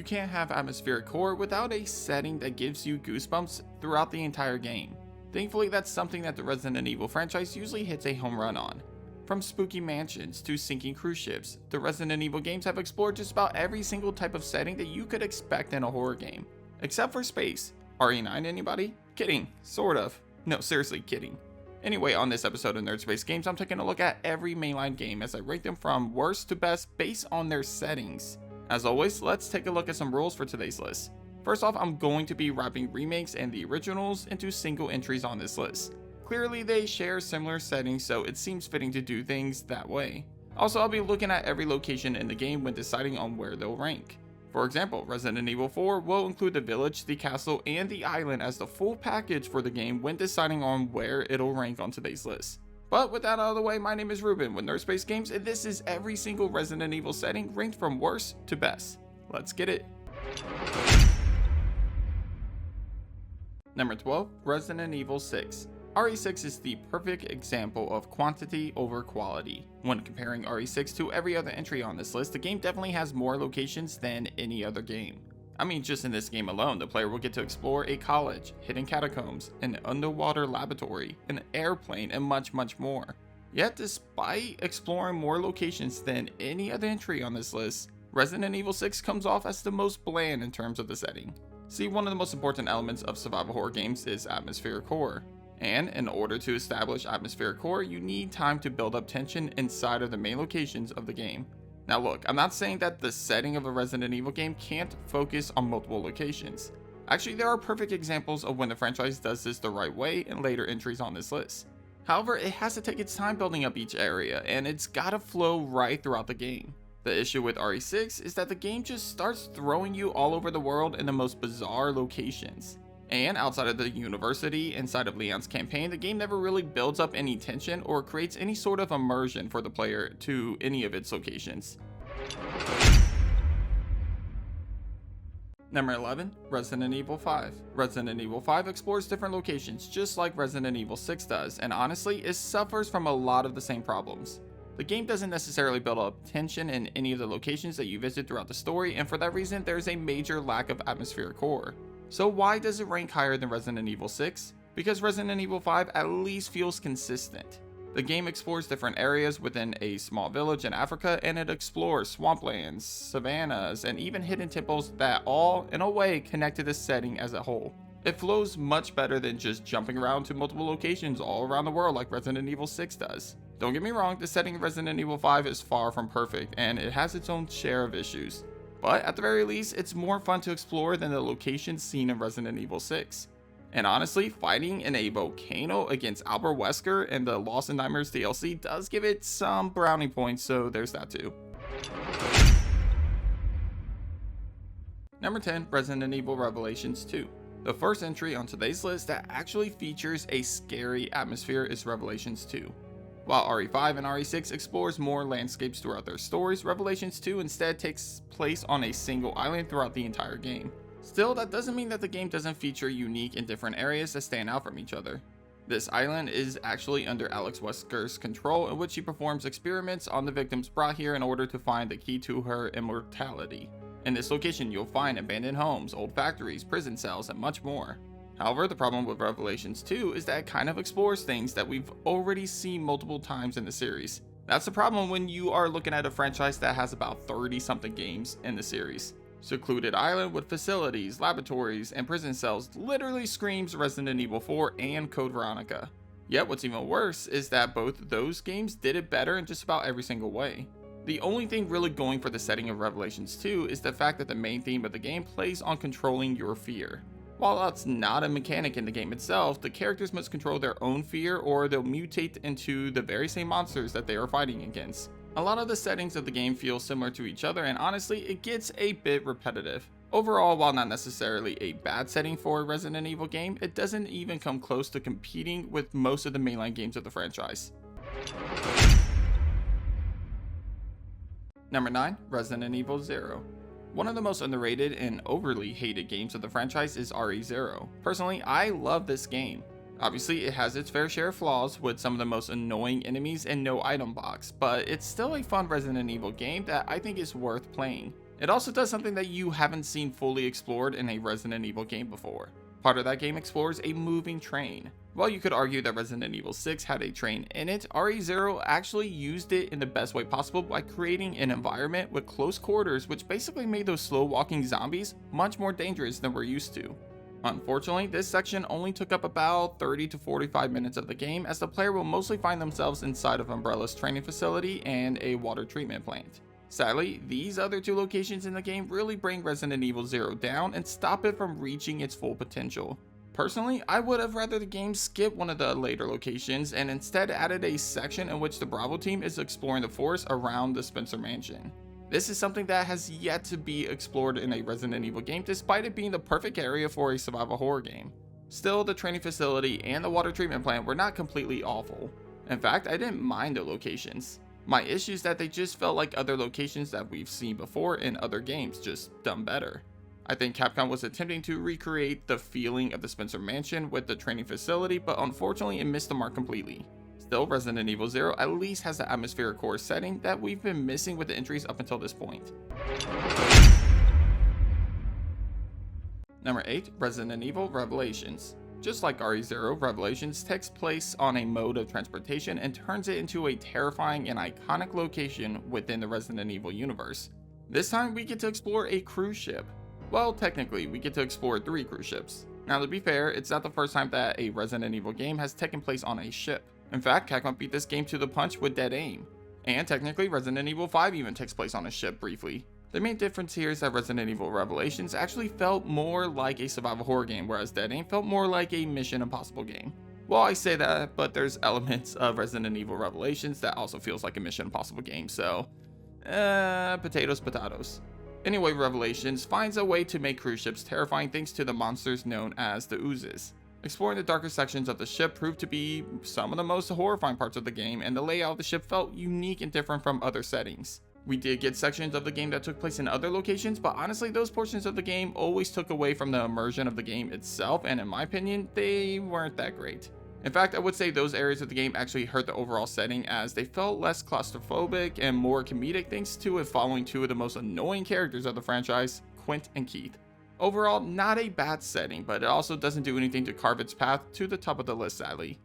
can't have atmospheric horror without a setting that gives you goosebumps throughout the entire game. Thankfully, that's something that the Resident Evil franchise usually hits a home run on. From spooky mansions to sinking cruise ships, the Resident Evil games have explored just about every single type of setting that you could expect in a horror game. Except for space. RE9 anybody? Kidding, sort of. No, seriously, kidding. Anyway, on this episode of Nerd Space Games, I'm taking a look at every mainline game as I rank them from worst to best based on their settings. As always, let's take a look at some rules for today's list. First off, I'm going to be wrapping remakes and the originals into single entries on this list. Clearly, they share similar settings, so it seems fitting to do things that way. Also, I'll be looking at every location in the game when deciding on where they'll rank. For example, Resident Evil 4 will include the village, the castle, and the island as the full package for the game when deciding on where it'll rank on today's list. But with that out of the way, my name is Ruben with Nerd Space Games, and this is every single Resident Evil setting ranked from worst to best. Let's get it. Number 12, Resident Evil 6. RE6 is the perfect example of quantity over quality. When comparing RE6 to every other entry on this list, the game definitely has more locations than any other game. I mean, just in this game alone, the player will get to explore a college, hidden catacombs, an underwater laboratory, an airplane, and much more. Yet, despite exploring more locations than any other entry on this list, Resident Evil 6 comes off as the most bland in terms of the setting. See, one of the most important elements of survival horror games is atmospheric horror. And in order to establish atmospheric horror, you need time to build up tension inside of the main locations of the game. Now look, I'm not saying that the setting of a Resident Evil game can't focus on multiple locations. Actually, there are perfect examples of when the franchise does this the right way in later entries on this list. However, it has to take its time building up each area, and it's gotta flow right throughout the game. The issue with RE6 is that the game just starts throwing you all over the world in the most bizarre locations. And outside of the university, inside of Leon's campaign, the game never really builds up any tension or creates any sort of immersion for the player to any of its locations. Number 11, Resident Evil 5. Resident Evil 5 explores different locations just like Resident Evil 6 does, and honestly, it suffers from a lot of the same problems. The game doesn't necessarily build up tension in any of the locations that you visit throughout the story, and for that reason, there's a major lack of atmospheric horror. So why does it rank higher than Resident Evil 6? Because Resident Evil 5 at least feels consistent. The game explores different areas within a small village in Africa, and it explores swamplands, savannas, and even hidden temples that all, in a way, connect to the setting as a whole. It flows much better than just jumping around to multiple locations all around the world like Resident Evil 6 does. Don't get me wrong, the setting of Resident Evil 5 is far from perfect, and it has its own share of issues. But at the very least, it's more fun to explore than the locations seen in Resident Evil 6. And honestly, fighting in a volcano against Albert Wesker and the Lost in Nightmares DLC does give it some brownie points, so there's that too. Number 10, Resident Evil Revelations 2. The first entry on today's list that actually features a scary atmosphere is Revelations 2. While RE5 and RE6 explores more landscapes throughout their stories, Revelations 2 instead takes place on a single island throughout the entire game. Still, that doesn't mean that the game doesn't feature unique and different areas that stand out from each other. This island is actually under Alex Wesker's control, in which she performs experiments on the victims brought here in order to find the key to her immortality. In this location, you'll find abandoned homes, old factories, prison cells, and much more. However, the problem with Revelations 2 is that it kind of explores things that we've already seen multiple times in the series. That's the problem when you are looking at a franchise that has about 30 something games in the series. Secluded Island with facilities, laboratories, and prison cells literally screams Resident Evil 4 and Code Veronica. Yet what's even worse is that both of those games did it better in just about every single way. The only thing really going for the setting of Revelations 2 is the fact that the main theme of the game plays on controlling your fear. While that's not a mechanic in the game itself, the characters must control their own fear or they'll mutate into the very same monsters that they are fighting against. A lot of the settings of the game feel similar to each other, and honestly, it gets a bit repetitive. Overall, while not necessarily a bad setting for a Resident Evil game, it doesn't even come close to competing with most of the mainline games of the franchise. Number 9, Resident Evil 0. One of the most underrated and overly hated games of the franchise is RE0. Personally, I love this game. Obviously, it has its fair share of flaws with some of the most annoying enemies and no item box, but it's still a fun Resident Evil game that I think is worth playing. It also does something that you haven't seen fully explored in a Resident Evil game before. Part of that game explores a moving train. While you could argue that Resident Evil 6 had a train in it, RE0 actually used it in the best way possible by creating an environment with close quarters, which basically made those slow walking zombies much more dangerous than we're used to. Unfortunately, this section only took up about 30 to 45 minutes of the game, as the player will mostly find themselves inside of Umbrella's training facility and a water treatment plant. Sadly, these other two locations in the game really bring Resident Evil 0 down and stop it from reaching its full potential. Personally, I would have rather the game skip one of the later locations and instead added a section in which the Bravo team is exploring the forest around the Spencer Mansion. This is something that has yet to be explored in a Resident Evil game, despite it being the perfect area for a survival horror game. Still, the training facility and the water treatment plant were not completely awful. In fact, I didn't mind the locations. My issue is that they just felt like other locations that we've seen before in other games, just done better. I think Capcom was attempting to recreate the feeling of the Spencer Mansion with the training facility, but unfortunately it missed the mark completely. Still, Resident Evil 0 at least has the atmospheric horror setting that we've been missing with the entries up until this point. Number 8, Resident Evil Revelations. Just like RE0, Revelations takes place on a mode of transportation and turns it into a terrifying and iconic location within the Resident Evil universe. This time we get to explore a cruise ship. Well, technically, we get to explore 3 cruise ships. Now, to be fair, it's not the first time that a Resident Evil game has taken place on a ship. In fact, Capcom beat this game to the punch with Dead Aim. And technically, Resident Evil 5 even takes place on a ship briefly. The main difference here is that Resident Evil Revelations actually felt more like a survival horror game, whereas Dead Aim felt more like a Mission Impossible game. Well, I say that, but there's elements of Resident Evil Revelations that also feels like a Mission Impossible game, so potatoes. Anyway, Revelations finds a way to make cruise ships terrifying thanks to the monsters known as the oozes. Exploring the darker sections of the ship proved to be some of the most horrifying parts of the game, and the layout of the ship felt unique and different from other settings. We did get sections of the game that took place in other locations, but honestly those portions of the game always took away from the immersion of the game itself, and in my opinion, they weren't that great. In fact, I would say those areas of the game actually hurt the overall setting, as they felt less claustrophobic and more comedic thanks to it following 2 of the most annoying characters of the franchise, Quint and Keith. Overall, not a bad setting, but it also doesn't do anything to carve its path to the top of the list, sadly.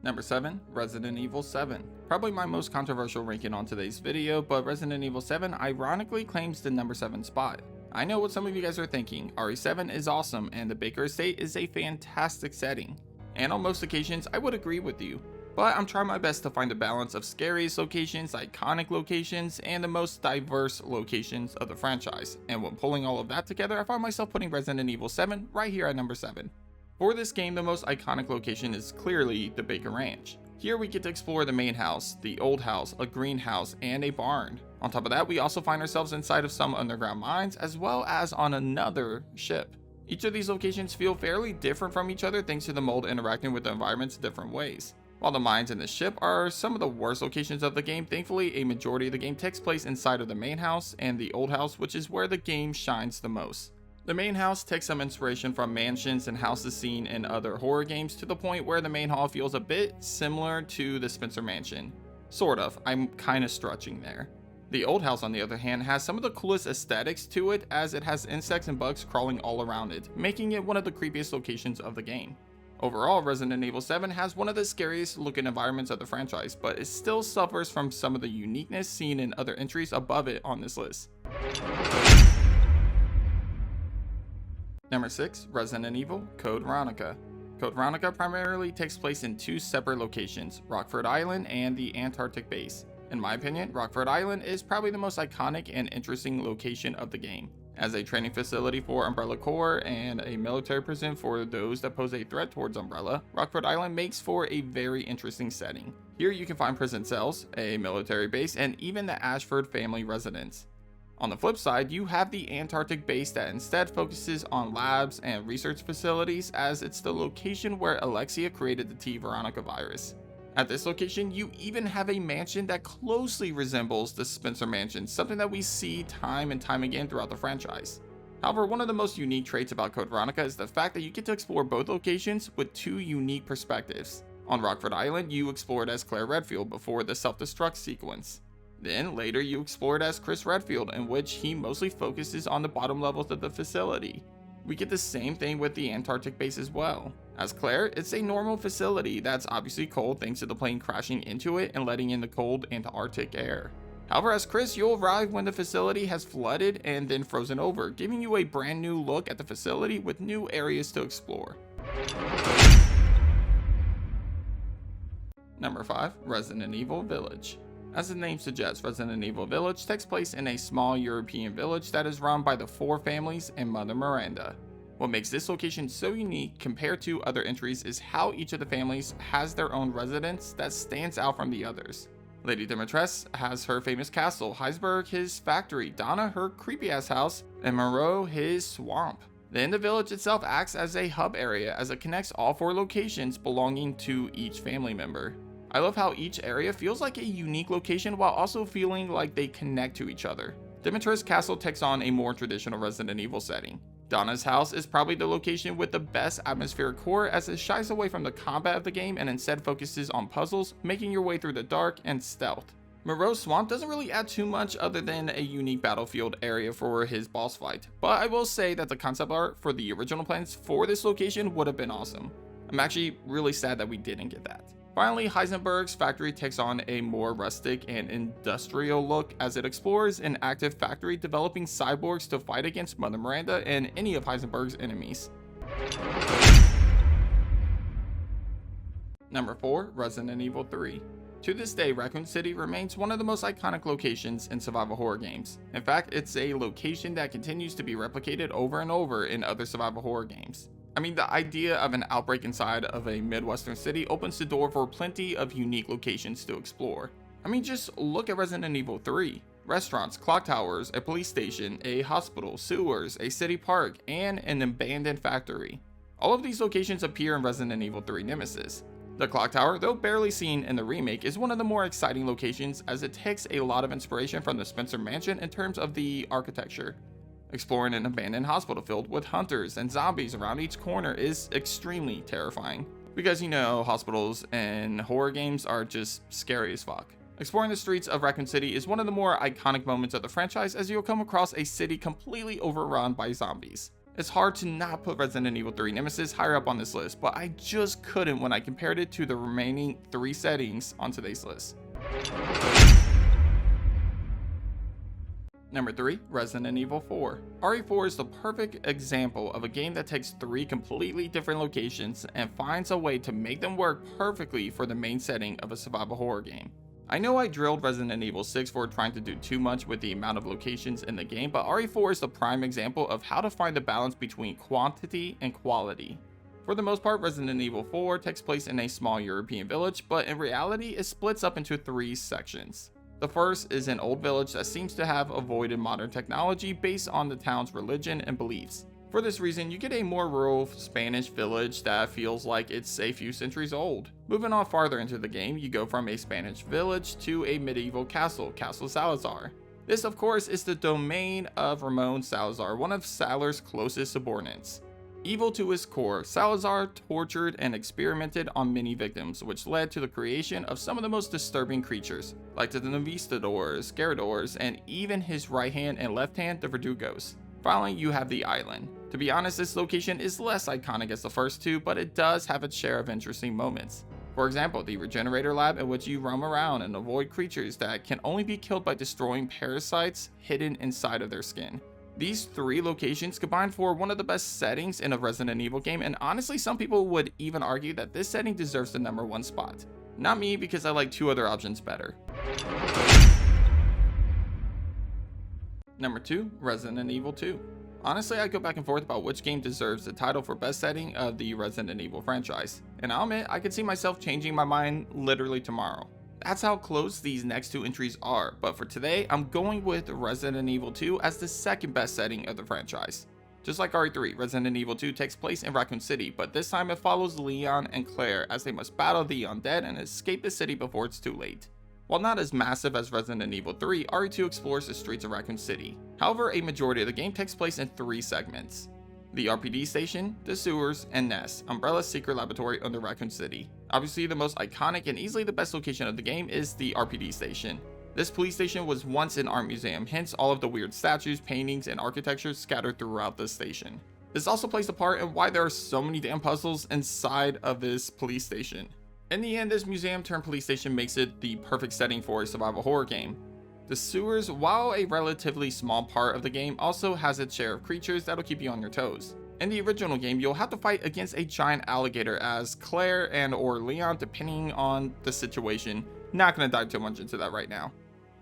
Number 7, Resident Evil 7. Probably my most controversial ranking on today's video, but Resident Evil 7 ironically claims the number 7 spot. I know what some of you guys are thinking, RE7 is awesome and the Baker Estate is a fantastic setting. And on most occasions, I would agree with you. But I'm trying my best to find a balance of scariest locations, iconic locations, and the most diverse locations of the franchise. And when pulling all of that together, I find myself putting Resident Evil 7 right here at number 7. For this game, the most iconic location is clearly the Baker Ranch. Here we get to explore the main house, the old house, a greenhouse, and a barn. On top of that, we also find ourselves inside of some underground mines, as well as on another ship. Each of these locations feel fairly different from each other thanks to the mold interacting with the environments different ways. While the mines and the ship are some of the worst locations of the game, thankfully a majority of the game takes place inside of the main house and the old house, which is where the game shines the most. The main house takes some inspiration from mansions and houses seen in other horror games, to the point where the main hall feels a bit similar to the Spencer Mansion. Sort of, I'm kinda stretching there. The old house, on the other hand, has some of the coolest aesthetics to it, as it has insects and bugs crawling all around it, making it one of the creepiest locations of the game. Overall, Resident Evil 7 has one of the scariest looking environments of the franchise, but it still suffers from some of the uniqueness seen in other entries above it on this list. Number 6, Resident Evil Code Veronica. Code Veronica primarily takes place in 2 separate locations, Rockford Island and the Antarctic base. In my opinion, Rockford Island is probably the most iconic and interesting location of the game. As a training facility for Umbrella Corps and a military prison for those that pose a threat towards Umbrella, Rockford Island makes for a very interesting setting. Here you can find prison cells, a military base, and even the Ashford family residence. On the flip side, you have the Antarctic base that instead focuses on labs and research facilities, as it's the location where Alexia created the T Veronica virus. At this location, you even have a mansion that closely resembles the Spencer Mansion, something that we see time and time again throughout the franchise. However, one of the most unique traits about Code Veronica is the fact that you get to explore both locations with 2 unique perspectives. On Rockford Island, you explored as Claire Redfield before the self-destruct sequence. Then later you explore it as Chris Redfield, in which he mostly focuses on the bottom levels of the facility. We get the same thing with the Antarctic base as well. As Claire, it's a normal facility that's obviously cold thanks to the plane crashing into it and letting in the cold Antarctic air. However, as Chris, you'll arrive when the facility has flooded and then frozen over, giving you a brand new look at the facility with new areas to explore. Number 5. Resident Evil Village. As the name suggests, Resident Evil Village takes place in a small European village that is run by the 4 families and Mother Miranda. What makes this location so unique compared to other entries is how each of the families has their own residence that stands out from the others. Lady Dimitrescu has her famous castle, Heisenberg his factory, Donna her creepy ass house, and Moreau his swamp. Then the village itself acts as a hub area as it connects all 4 locations belonging to each family member. I love how each area feels like a unique location while also feeling like they connect to each other. Dimitrescu's castle takes on a more traditional Resident Evil setting. Donna's house is probably the location with the best atmospheric core as it shies away from the combat of the game and instead focuses on puzzles, making your way through the dark, and stealth. Moreau's swamp doesn't really add too much other than a unique battlefield area for his boss fight, but I will say that the concept art for the original plans for this location would have been awesome. I'm actually really sad that we didn't get that. Finally, Heisenberg's factory takes on a more rustic and industrial look as it explores an active factory developing cyborgs to fight against Mother Miranda and any of Heisenberg's enemies. Number 4. Resident Evil 3. To this day, Raccoon City remains one of the most iconic locations in survival horror games. In fact, it's a location that continues to be replicated over and over in other survival horror games. I mean, the idea of an outbreak inside of a Midwestern city opens the door for plenty of unique locations to explore. I mean, just look at Resident Evil 3. Restaurants, clock towers, a police station, a hospital, sewers, a city park, and an abandoned factory. All of these locations appear in Resident Evil 3 Nemesis. The clock tower, though barely seen in the remake, is one of the more exciting locations as it takes a lot of inspiration from the Spencer Mansion in terms of the architecture. Exploring an abandoned hospital filled with hunters and zombies around each corner is extremely terrifying. Because you know, hospitals and horror games are just scary as fuck. Exploring the streets of Raccoon City is one of the more iconic moments of the franchise as you'll come across a city completely overrun by zombies. It's hard to not put Resident Evil 3 Nemesis higher up on this list, but I just couldn't when I compared it to the remaining 3 settings on today's list. Number 3. Resident Evil 4. RE4 is the perfect example of a game that takes 3 completely different locations and finds a way to make them work perfectly for the main setting of a survival horror game. I know I drilled Resident Evil 6 for trying to do too much with the amount of locations in the game, but RE4 is the prime example of how to find the balance between quantity and quality. For the most part, Resident Evil 4 takes place in a small European village, but in reality it splits up into 3 sections. The first is an old village that seems to have avoided modern technology based on the town's religion and beliefs. For this reason, you get a more rural Spanish village that feels like it's a few centuries old. Moving on farther into the game, you go from a Spanish village to a medieval castle, Castle Salazar. This, of course, is the domain of Ramon Salazar, one of Salazar's closest subordinates. Evil to his core, Salazar tortured and experimented on many victims, which led to the creation of some of the most disturbing creatures, like the Novistadors, Scaradors, and even his right hand and left hand, the Verdugos. Finally, you have the island. To be honest, this location is less iconic as the first 2, but it does have its share of interesting moments. For example, the Regenerator Lab, in which you roam around and avoid creatures that can only be killed by destroying parasites hidden inside of their skin. These 3 locations combine for one of the best settings in a Resident Evil game, and honestly some people would even argue that this setting deserves the number 1 spot. Not me, because I like 2 other options better. Number 2. Resident Evil 2. Honestly, I go back and forth about which game deserves the title for best setting of the Resident Evil franchise, and I'll admit I could see myself changing my mind literally tomorrow. That's how close these next 2 entries are, but for today, I'm going with Resident Evil 2 as the second best setting of the franchise. Just like RE3, Resident Evil 2 takes place in Raccoon City, but this time it follows Leon and Claire as they must battle the undead and escape the city before it's too late. While not as massive as Resident Evil 3, RE2 explores the streets of Raccoon City. However, a majority of the game takes place in 3 segments: the RPD station, the sewers, and Nest, Umbrella's secret laboratory under Raccoon City. Obviously, the most iconic and easily the best location of the game is the RPD station. This police station was once an art museum, hence all of the weird statues, paintings, and architecture scattered throughout the station. This also plays a part in why there are so many damn puzzles inside of this police station. In the end, this museum turned police station makes it the perfect setting for a survival horror game. The sewers, while a relatively small part of the game, also has its share of creatures that'll keep you on your toes. In the original game, you'll have to fight against a giant alligator as Claire and or Leon, depending on the situation. Not gonna dive too much into that right now.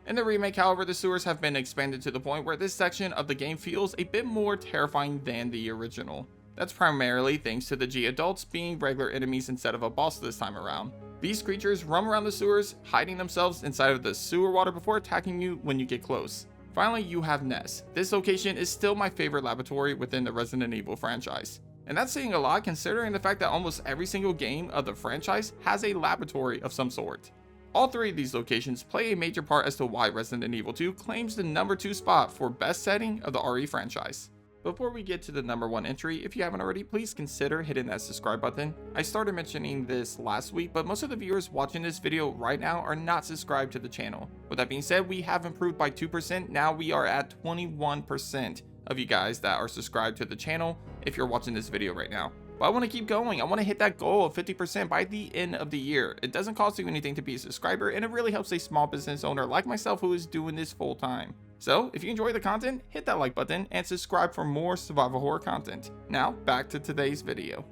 In the remake, however, the sewers have been expanded to the point where this section of the game feels a bit more terrifying than the original. That's primarily thanks to the G adults being regular enemies instead of a boss this time around. These creatures roam around the sewers, hiding themselves inside of the sewer water before attacking you when you get close. Finally, you have Ness. This location is still my favorite laboratory within the Resident Evil franchise. And that's saying a lot considering the fact that almost every single game of the franchise has a laboratory of some sort. All three of these locations play a major part as to why Resident Evil 2 claims the number 2 spot for best setting of the RE franchise. Before we get to the number 1 entry, if you haven't already, please consider hitting that subscribe button. I started mentioning this last week, but most of the viewers watching this video right now are not subscribed to the channel. With that being said, we have improved by 2%. Now we are at 21% of you guys that are subscribed to the channel if you're watching this video right now. But I want to keep going. I want to hit that goal of 50% by the end of the year. It doesn't cost you anything to be a subscriber, and it really helps a small business owner like myself who is doing this full time. So if you enjoy the content, hit that like button and subscribe for more survival horror content. Now back to today's video.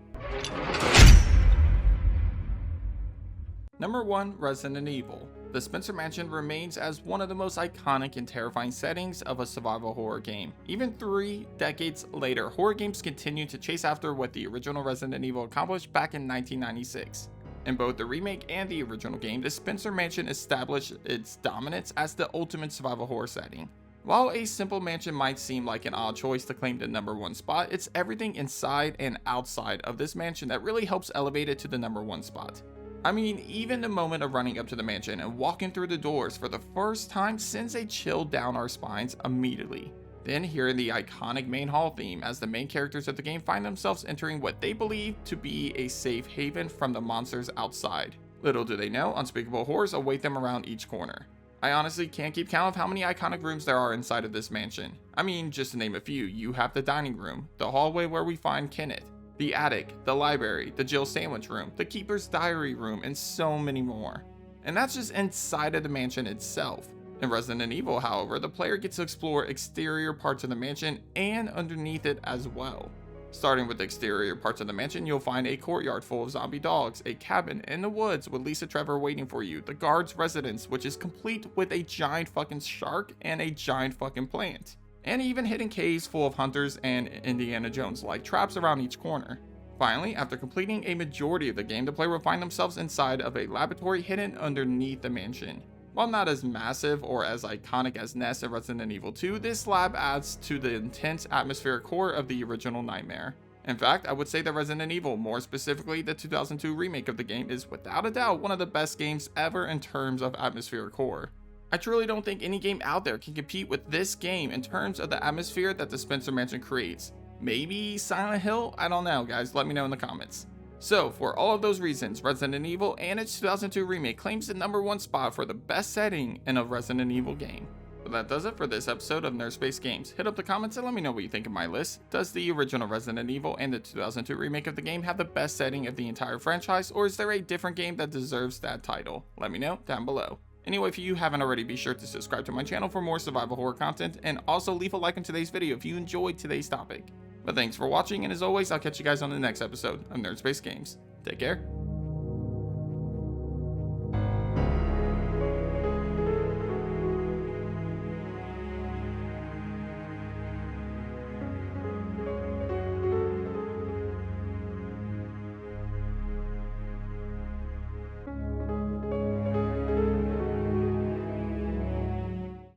Number 1, Resident Evil. The Spencer Mansion remains as one of the most iconic and terrifying settings of a survival horror game. Even 3 decades later, horror games continue to chase after what the original Resident Evil accomplished back in 1996. In both the remake and the original game, the Spencer Mansion established its dominance as the ultimate survival horror setting. While a simple mansion might seem like an odd choice to claim the number 1 spot, it's everything inside and outside of this mansion that really helps elevate it to the number 1 spot. I mean, even the moment of running up to the mansion and walking through the doors for the first time sends a chill down our spines immediately. Then hearing the iconic main hall theme as the main characters of the game find themselves entering what they believe to be a safe haven from the monsters outside. Little do they know, unspeakable horrors await them around each corner. I honestly can't keep count of how many iconic rooms there are inside of this mansion. I mean, just to name a few, you have the dining room, the hallway where we find Kenneth, the attic, the library, the Jill sandwich room, the keeper's diary room, and so many more. And that's just inside of the mansion itself. In Resident Evil, however, the player gets to explore exterior parts of the mansion and underneath it as well. Starting with the exterior parts of the mansion, you'll find a courtyard full of zombie dogs, a cabin in the woods with Lisa Trevor waiting for you, the guard's residence, which is complete with a giant fucking shark and a giant fucking plant, and even hidden caves full of hunters and Indiana Jones-like traps around each corner. Finally, after completing a majority of the game, the player will find themselves inside of a laboratory hidden underneath the mansion. While not as massive or as iconic as Ness in Resident Evil 2, this lab adds to the intense atmospheric core of the original nightmare. In fact, I would say that Resident Evil, more specifically the 2002 remake of the game, is without a doubt one of the best games ever in terms of atmospheric horror. I truly don't think any game out there can compete with this game in terms of the atmosphere that the Spencer Mansion creates. Maybe Silent Hill? I don't know, guys, let me know in the comments. So, for all of those reasons, Resident Evil and its 2002 remake claims the number 1 spot for the best setting in a Resident Evil game. But that does it for this episode of Nerdspace Games. Hit up the comments and let me know what you think of my list. Does the original Resident Evil and the 2002 remake of the game have the best setting of the entire franchise, or is there a different game that deserves that title? Let me know down below. Anyway, if you haven't already, be sure to subscribe to my channel for more survival horror content, and also leave a like on today's video if you enjoyed today's topic. But thanks for watching, and as always, I'll catch you guys on the next episode of Nerdspace Games. Take care.